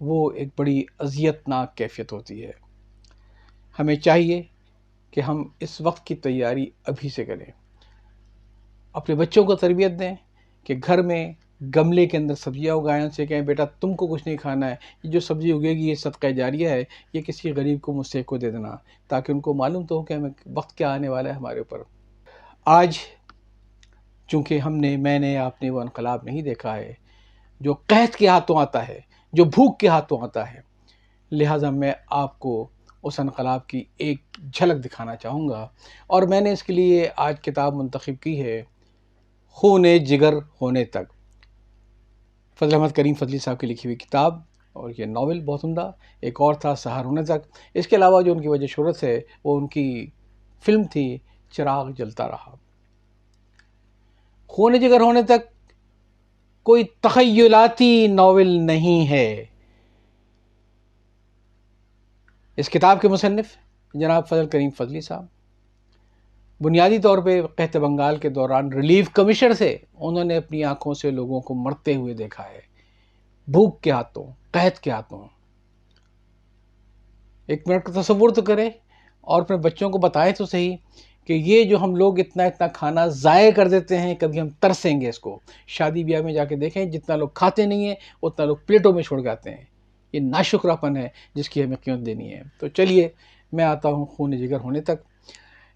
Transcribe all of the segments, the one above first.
وہ ایک بڑی اذیتناک کیفیت ہوتی ہے۔ ہمیں چاہیے کہ ہم اس وقت کی تیاری ابھی سے کریں، اپنے بچوں کو تربیت دیں کہ گھر میں گملے کے اندر سبزیاں اگائیں، ان سے کہیں بیٹا تم کو کچھ نہیں کھانا ہے، یہ جو سبزی اگے گی یہ صدقہ جاریہ ہے، یہ کسی غریب کو مجھ سے کو دے دینا، تاکہ ان کو معلوم تو ہو کہ ہمیں وقت کیا آنے والا ہے ہمارے اوپر۔ آج چونکہ میں نے آپ نے وہ انقلاب نہیں دیکھا ہے جو قحط کے ہاتھوں آتا ہے، جو بھوک کے ہاتھوں آتا ہے، لہٰذا میں آپ کو اس انقلاب کی ایک جھلک دکھانا چاہوں گا، اور میں نے اس کے لیے آج کتاب منتخب کی ہے، خون جگر ہونے تک، فضل احمد کریم فضلی صاحب کی لکھی ہوئی کتاب، اور یہ ناول بہت عمدہ۔ ایک اور تھا سحر ہونے تک۔ اس کے علاوہ جو ان کی وجہ شہرت ہے وہ ان کی فلم تھی چراغ جلتا رہا۔ خون جگر ہونے تک کوئی تخیلاتی ناول نہیں ہے۔ اس کتاب کے مصنف جناب فضل کریم فضلی صاحب بنیادی طور پہ قحط بنگال کے دوران ریلیف کمشنر سے انہوں نے اپنی آنکھوں سے لوگوں کو مرتے ہوئے دیکھا ہے، بھوک کے ہاتھوں، قحط کے ہاتھوں۔ ایک منٹ کا تصور تو کریں اور اپنے بچوں کو بتائیں تو صحیح کہ یہ جو ہم لوگ اتنا کھانا ضائع کر دیتے ہیں، کبھی ہم ترسیں گے اس کو۔ شادی بیاہ میں جا کے دیکھیں، جتنا لوگ کھاتے نہیں ہیں اتنا لوگ پلیٹوں میں چھوڑ جاتے ہیں۔ یہ ناشکراپن ہے جس کی ہمیں قیمت دینی ہے۔ تو چلیے میں آتا ہوں خون جگر ہونے تک۔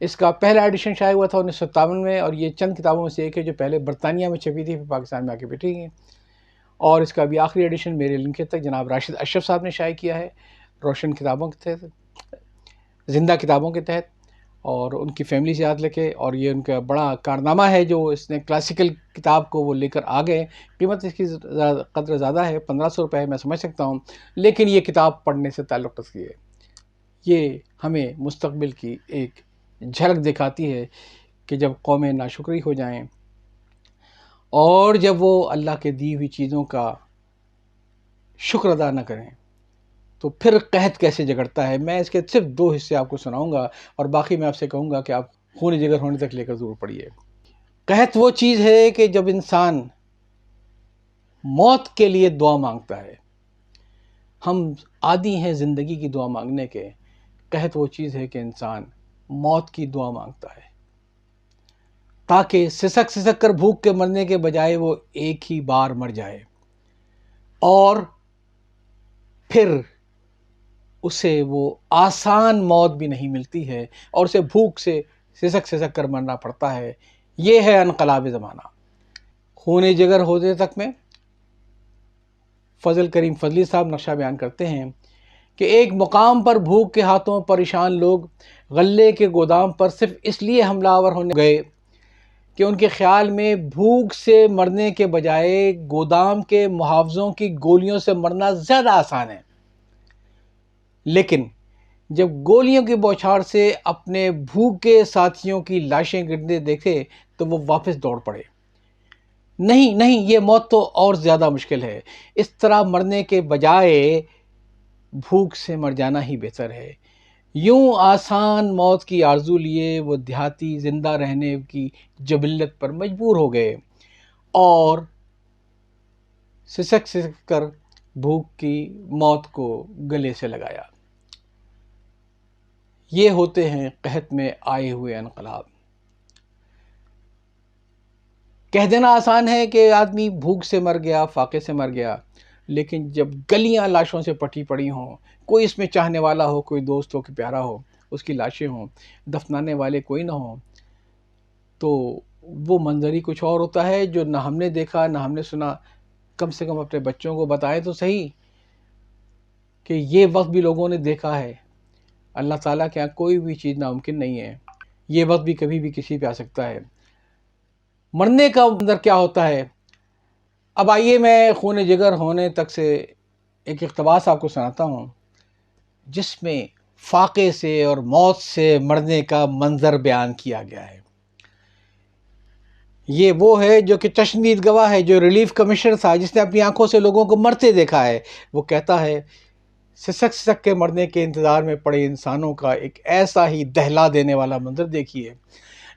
اس کا پہلا ایڈیشن شائع ہوا تھا 1957 میں، اور یہ چند کتابوں میں سے ایک ہے جو پہلے برطانیہ میں چھپی تھی، پھر پاکستان میں آ کے بیٹھی گئی، اور اس کا بھی آخری ایڈیشن میرے لنکے تک جناب راشد اشرف صاحب نے شائع کیا ہے، روشن کتابوں کے تحت، زندہ کتابوں کے تحت، اور ان کی فیملی سے ہاتھ لے کے، اور یہ ان کا بڑا کارنامہ ہے جو اس نے کلاسیکل کتاب کو وہ لے کر آ گئے۔ قیمت اس کی قدر زیادہ ہے، 1500 روپے ہے، میں سمجھ سکتا ہوں، لیکن یہ کتاب پڑھنے سے تعلق رکھتی ہے۔ یہ ہمیں مستقبل کی ایک جھلک دکھاتی ہے کہ جب قومیں ناشکری ہو جائیں اور جب وہ اللہ کے دی ہوئی چیزوں کا شکر ادا نہ کریں تو پھر قحط کیسے جگڑتا ہے۔ میں اس کے صرف 2 حصے آپ کو سناؤں گا، اور باقی میں آپ سے کہوں گا کہ آپ خون جگر ہونے تک لے کر ضرور پڑھیے۔ قحط وہ چیز ہے کہ جب انسان موت کے لیے دعا مانگتا ہے، ہم عادی ہیں زندگی کی دعا مانگنے کے، قحط وہ چیز ہے کہ انسان موت کی دعا مانگتا ہے، تاکہ سسک سسک کر بھوک کے مرنے کے بجائے وہ ایک ہی بار مر جائے، اور پھر اسے وہ آسان موت بھی نہیں ملتی ہے اور اسے بھوک سے سسک سسک کر مرنا پڑتا ہے۔ یہ ہے انقلاب زمانہ۔ خون جگر ہونے تک میں فضل کریم فضلی صاحب نقشہ بیان کرتے ہیں کہ ایک مقام پر بھوک کے ہاتھوں پریشان لوگ غلے کے گودام پر صرف اس لیے حملہ آور ہونے گئے کہ ان کے خیال میں بھوک سے مرنے کے بجائے گودام کے محافظوں کی گولیوں سے مرنا زیادہ آسان ہے، لیکن جب گولیوں کی بوچھار سے اپنے بھوکے ساتھیوں کی لاشیں گرنے دیکھے تو وہ واپس دوڑ پڑے۔ نہیں، یہ موت تو اور زیادہ مشکل ہے، اس طرح مرنے کے بجائے بھوک سے مر جانا ہی بہتر ہے۔ یوں آسان موت کی آرزو لیے وہ دیہاتی زندہ رہنے کی جبلت پر مجبور ہو گئے اور سسک سسک کر بھوک کی موت کو گلے سے لگایا۔ یہ ہوتے ہیں قحط میں آئے ہوئے انقلاب۔ کہہ دینا آسان ہے کہ آدمی بھوک سے مر گیا، فاقے سے مر گیا، لیکن جب گلیاں لاشوں سے پٹی پڑی ہوں، کوئی اس میں چاہنے والا ہو، کوئی دوست ہو کہ پیارا ہو، اس کی لاشیں ہوں، دفنانے والے کوئی نہ ہوں، تو وہ منظر ہی کچھ اور ہوتا ہے جو نہ ہم نے دیکھا نہ ہم نے سنا۔ کم سے کم اپنے بچوں کو بتائیں تو صحیح کہ یہ وقت بھی لوگوں نے دیکھا ہے۔ اللہ تعالیٰ کے یہاں کوئی بھی چیز ناممکن نہیں ہے، یہ وقت بھی کبھی بھی کسی پہ آ سکتا ہے۔ مرنے کا منظر کیا ہوتا ہے؟ اب آئیے میں خون جگر ہونے تک سے ایک اقتباس آپ کو سناتا ہوں جس میں فاقے سے اور موت سے مرنے کا منظر بیان کیا گیا ہے۔ یہ وہ ہے جو کہ چشمدید گواہ ہے، جو ریلیف کمشنر تھا، جس نے اپنی آنکھوں سے لوگوں کو مرتے دیکھا ہے۔ وہ کہتا ہے سسک سسک کے مرنے کے انتظار میں پڑے انسانوں کا ایک ایسا ہی دہلا دینے والا منظر دیکھیے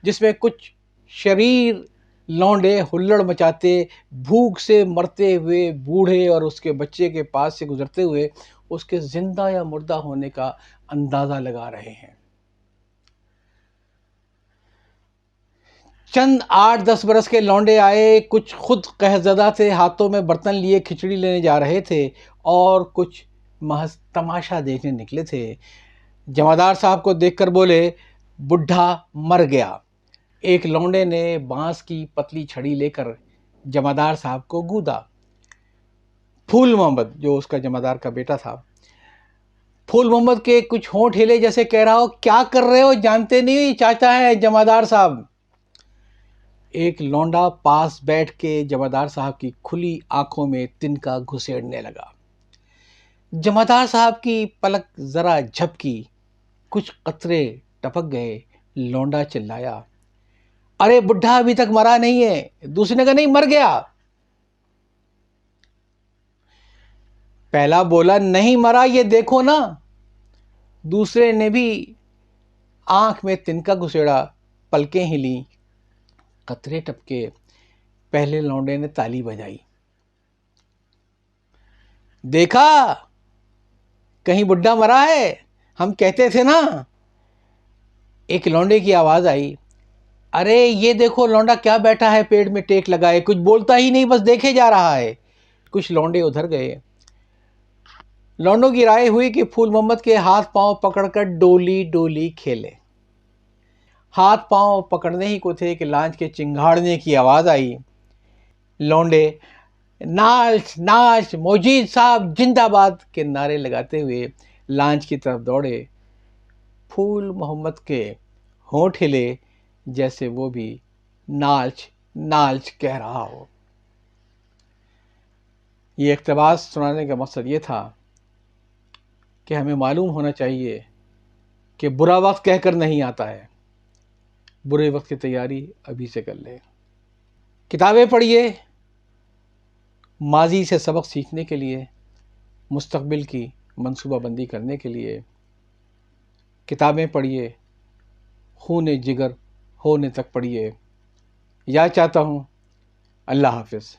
جس میں کچھ شریر لونڈے ہلڑ مچاتے بھوک سے مرتے ہوئے بوڑھے اور اس کے بچے کے پاس سے گزرتے ہوئے اس کے زندہ یا مردہ ہونے کا اندازہ لگا رہے ہیں۔ چند 8-10 برس کے لونڈے آئے، کچھ خود قہرزدہ تھے، ہاتھوں میں برتن لیے کھچڑی لینے جا رہے تھے، اور کچھ محض تماشا دیکھنے نکلے تھے۔ جمعدار صاحب کو دیکھ کر بولے، بڈھا مر گیا۔ ایک لونڈے نے بانس کی پتلی چھڑی لے کر جمعدار صاحب کو گودا۔ پھول محمد، جو اس کا جمعدار کا بیٹا تھا، پھول محمد کے کچھ ہونٹ ہلے جیسے کہہ رہا ہو، کیا کر رہے ہو، جانتے نہیں چاچا ہے جمعدار صاحب۔ ایک لونڈا پاس بیٹھ کے جمعدار صاحب کی کھلی آنکھوں میں تنکا گھسیڑنے لگا۔ جمعدار صاحب کی پلک ذرا جھپکی، کچھ قطرے ٹپک گئے۔ لونڈا چلایا، ارے بڈھا ابھی تک مرا نہیں ہے۔ دوسرے نے کہا، نہیں مر گیا۔ پہلا بولا، نہیں مرا، یہ دیکھو نا۔ دوسرے نے بھی آنکھ میں تنکا گھسیڑا، پلکیں ہلیں، قطرے ٹپکے۔ پہلے لونڈے نے تالی بجائی، دیکھا کہیں بڈھا مرا ہے، ہم کہتے تھے نا۔ ایک لونڈے کی آواز آئی، ارے یہ دیکھو لونڈا کیا بیٹھا ہے پیڑ میں ٹیک لگائے، کچھ بولتا ہی نہیں، بس دیکھے جا رہا ہے۔ کچھ لونڈے ادھر گئے۔ لونڈوں کی رائے ہوئی کہ پھول محمد کے ہاتھ پاؤں پکڑ کر ڈولی ڈولی کھیلے۔ ہاتھ پاؤں پکڑنے ہی کو تھے کہ لانچ کے چنگھاڑنے کی آواز آئی۔ لونڈے ناچ ناچ، موجید صاحب زندہ باد کے نعرے لگاتے ہوئے لانچ کی طرف دوڑے۔ پھول محمد کے ہونٹ ہلے جیسے وہ بھی ناچ ناچ کہہ رہا ہو۔ یہ اقتباس سنانے کا مقصد یہ تھا کہ ہمیں معلوم ہونا چاہیے کہ برا وقت کہہ کر نہیں آتا ہے، برے وقت کی تیاری ابھی سے کر لیں۔ کتابیں پڑھیے ماضی سے سبق سیکھنے کے لیے، مستقبل کی منصوبہ بندی کرنے کے لیے۔ کتابیں پڑھیے، خون جگر ہونے تک پڑھیے۔ یا چاہتا ہوں، اللہ حافظ۔